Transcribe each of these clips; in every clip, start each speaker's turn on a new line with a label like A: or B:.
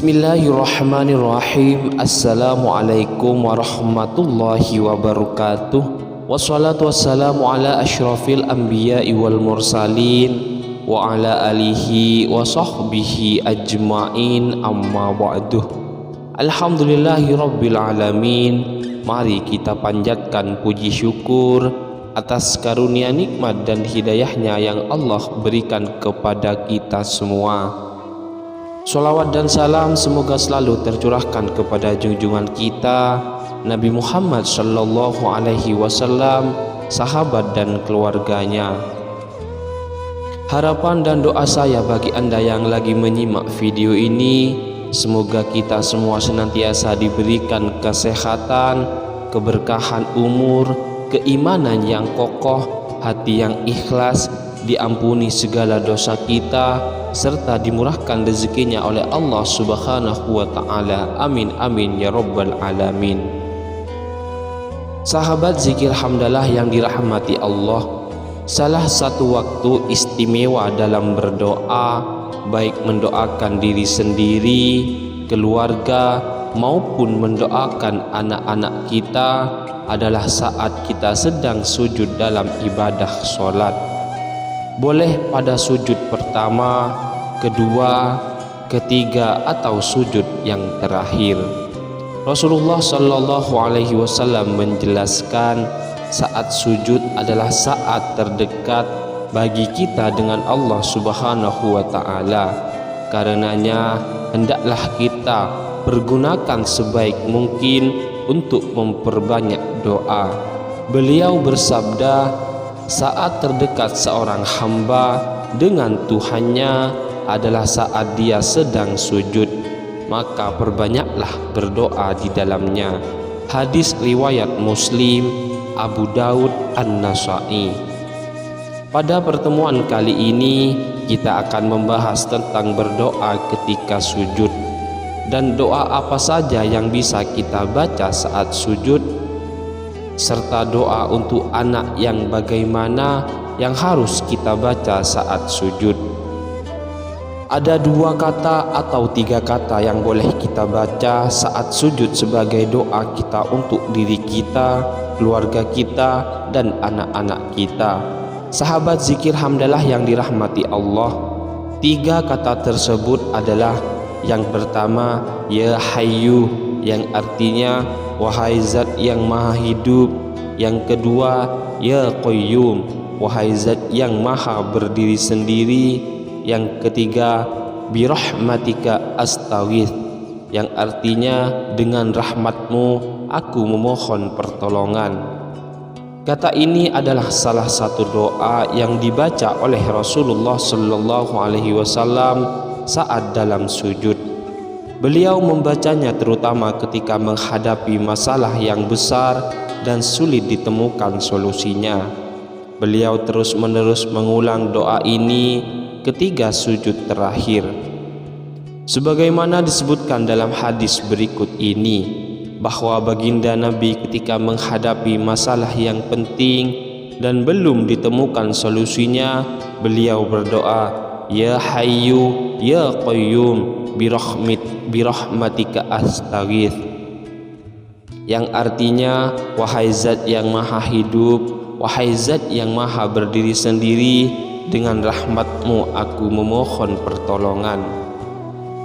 A: Bismillahirrahmanirrahim. Assalamualaikum warahmatullahi wabarakatuh. Wassalatu wassalamu ala asyrafil anbiya'i wal mursalin wa ala alihi wa sahbihi ajma'in, amma ba'duh. Alhamdulillahi rabbil alamin. Mari kita panjatkan puji syukur atas karunia nikmat dan hidayahnya yang Allah berikan kepada kita semua. Sholawat dan salam semoga selalu tercurahkan kepada junjungan kita Nabi Muhammad sallallahu alaihi wasallam, sahabat dan keluarganya. Harapan dan doa saya bagi Anda yang lagi menyimak video ini, semoga kita semua senantiasa diberikan kesehatan, keberkahan umur, keimanan yang kokoh, hati yang ikhlas, diampuni segala dosa kita, serta dimurahkan rezekinya oleh Allah Subhanahu wa ta'ala. Amin amin ya rabbal alamin. Sahabat zikir hamdalah yang dirahmati Allah, salah satu waktu istimewa dalam berdoa, baik mendoakan diri sendiri, keluarga, maupun mendoakan anak-anak kita, adalah saat kita sedang sujud dalam ibadah sholat. Boleh pada sujud pertama, kedua, ketiga, atau sujud yang terakhir. Rasulullah Shallallahu Alaihi Wasallam menjelaskan saat sujud adalah saat terdekat bagi kita dengan Allah Subhanahu Wa Taala. Karenanya hendaklah kita pergunakan sebaik mungkin untuk memperbanyak doa. Beliau bersabda, saat terdekat seorang hamba dengan Tuhannya adalah saat dia sedang sujud, maka perbanyaklah berdoa di dalamnya. Hadis riwayat Muslim, Abu Daud, An-Nasa'i. Pada pertemuan kali ini kita akan membahas tentang berdoa ketika sujud, dan doa apa saja yang bisa kita baca saat sujud, serta doa untuk anak yang bagaimana yang harus kita baca saat sujud. Ada 2 kata atau 3 kata yang boleh kita baca saat sujud sebagai doa kita untuk diri kita, keluarga kita, dan anak-anak kita. Sahabat zikir hamdalah yang dirahmati Allah, 3 kata tersebut adalah: yang pertama, ya Hayyu, yang artinya wahai zat yang maha hidup. Yang kedua, ya Qayyum, wahai zat yang maha berdiri sendiri. Yang ketiga, birahmatika astaghith, yang artinya dengan rahmatmu aku memohon pertolongan. Kata ini adalah salah satu doa yang dibaca oleh Rasulullah Sallallahu Alaihi Wasallam saat dalam sujud. Beliau membacanya terutama ketika menghadapi masalah yang besar dan sulit ditemukan solusinya. Beliau terus-menerus mengulang doa ini ketika sujud terakhir. Sebagaimana disebutkan dalam hadis berikut ini, bahwa baginda Nabi ketika menghadapi masalah yang penting dan belum ditemukan solusinya, beliau berdoa, ya Hayyu, ya Qayyum, birahmatika astaghith, yang artinya wahai zat yang maha hidup, wahai zat yang maha berdiri sendiri, dengan rahmatmu aku memohon pertolongan.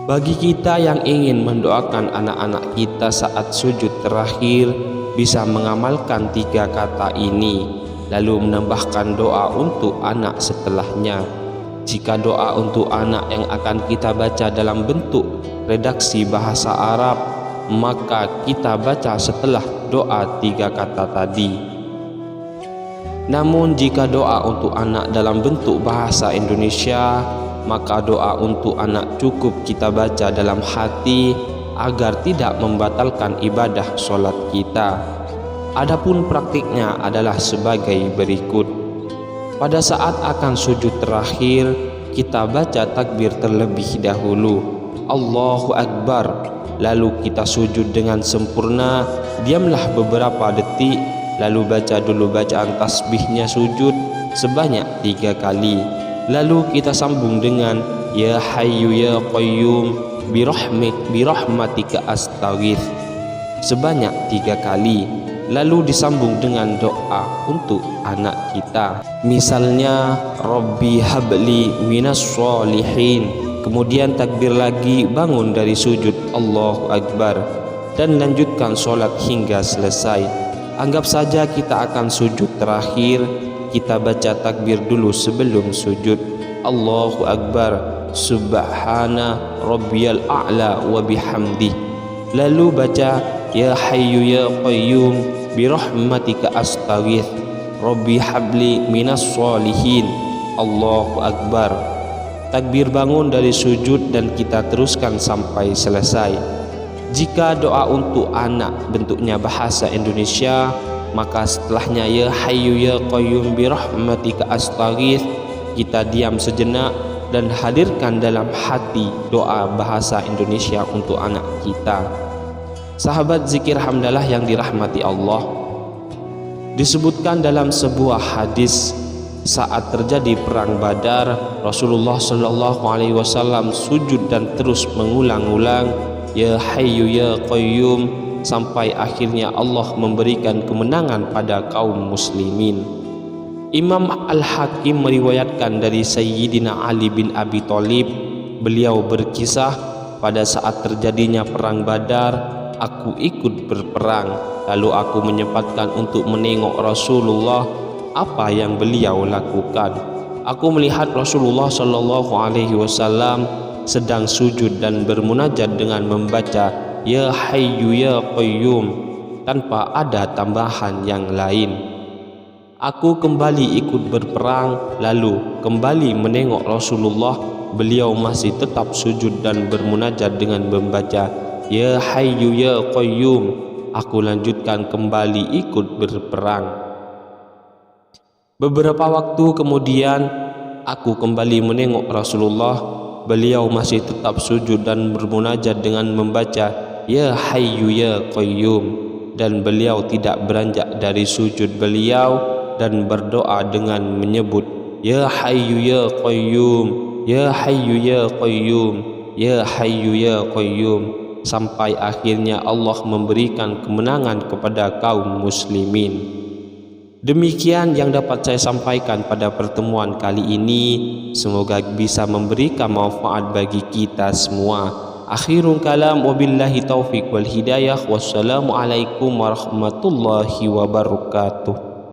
A: Bagi kita yang ingin mendoakan anak-anak kita saat sujud terakhir, bisa mengamalkan 3 kata ini, lalu menambahkan doa untuk anak setelahnya. Jika doa untuk anak yang akan kita baca dalam bentuk redaksi bahasa Arab, maka kita baca setelah doa 3 kata tadi. Namun jika doa untuk anak dalam bentuk bahasa Indonesia, maka doa untuk anak cukup kita baca dalam hati agar tidak membatalkan ibadah sholat kita. Adapun praktiknya adalah sebagai berikut. Pada saat akan sujud terakhir, kita baca takbir terlebih dahulu, Allahu Akbar, lalu kita sujud dengan sempurna, diamlah beberapa detik, lalu baca dulu bacaan tasbihnya sujud sebanyak 3 kali. Lalu kita sambung dengan ya Hayyu ya Qayyum, birahmatika astaghith sebanyak 3 kali. Lalu disambung dengan doa untuk anak kita. Misalnya Rabbi habli minas sholihin. Kemudian takbir lagi, bangun dari sujud, Allahu Akbar, dan lanjutkan sholat hingga selesai. Anggap saja kita akan sujud terakhir, kita baca takbir dulu sebelum sujud. Allahu Akbar, subhana rabbiyal a'la wa bihamdih. Lalu baca ya hayyu ya qayyum birahmatika astaghith rabbi habli minas sholihin. Allahu Akbar. Takbir bangun dari sujud dan kita teruskan sampai selesai. Jika doa untuk anak bentuknya bahasa Indonesia, maka setelahnya ya hayyu ya qayyum birahmatika astaghith, kita diam sejenak dan hadirkan dalam hati doa bahasa Indonesia untuk anak kita. Sahabat zikir hamdalah yang dirahmati Allah, disebutkan dalam sebuah hadis saat terjadi perang Badar, Rasulullah Shallallahu Alaihi Wasallam sujud dan terus mengulang-ulang ya hayyu ya qayyum sampai akhirnya Allah memberikan kemenangan pada kaum muslimin. Imam Al-Hakim meriwayatkan dari Sayyidina Ali bin Abi Thalib, beliau berkisah, pada saat terjadinya perang Badar, aku ikut berperang, lalu aku menyempatkan untuk menengok Rasulullah apa yang beliau lakukan. Aku melihat Rasulullah Shallallahu Alaihi Wasallam sedang sujud dan bermunajat dengan membaca ya hayyu ya qayyum tanpa ada tambahan yang lain. Aku kembali ikut berperang, lalu kembali menengok Rasulullah, beliau masih tetap sujud dan bermunajat dengan membaca ya hayyu ya qayyum. Aku lanjutkan kembali ikut berperang. Beberapa waktu kemudian aku kembali menengok Rasulullah, beliau masih tetap sujud dan bermunajat dengan membaca ya hayyu ya qayyum, dan beliau tidak beranjak dari sujud beliau dan berdoa dengan menyebut ya hayyu ya qayyum, ya hayyu ya qayyum, ya hayyu ya qayyum, sampai akhirnya Allah memberikan kemenangan kepada kaum muslimin. Demikian yang dapat saya sampaikan pada pertemuan kali ini. Semoga bisa memberikan manfaat bagi kita semua. Akhirul kalam, wabillahi taufiq wal hidayah. Wassalamualaikum warahmatullahi wabarakatuh.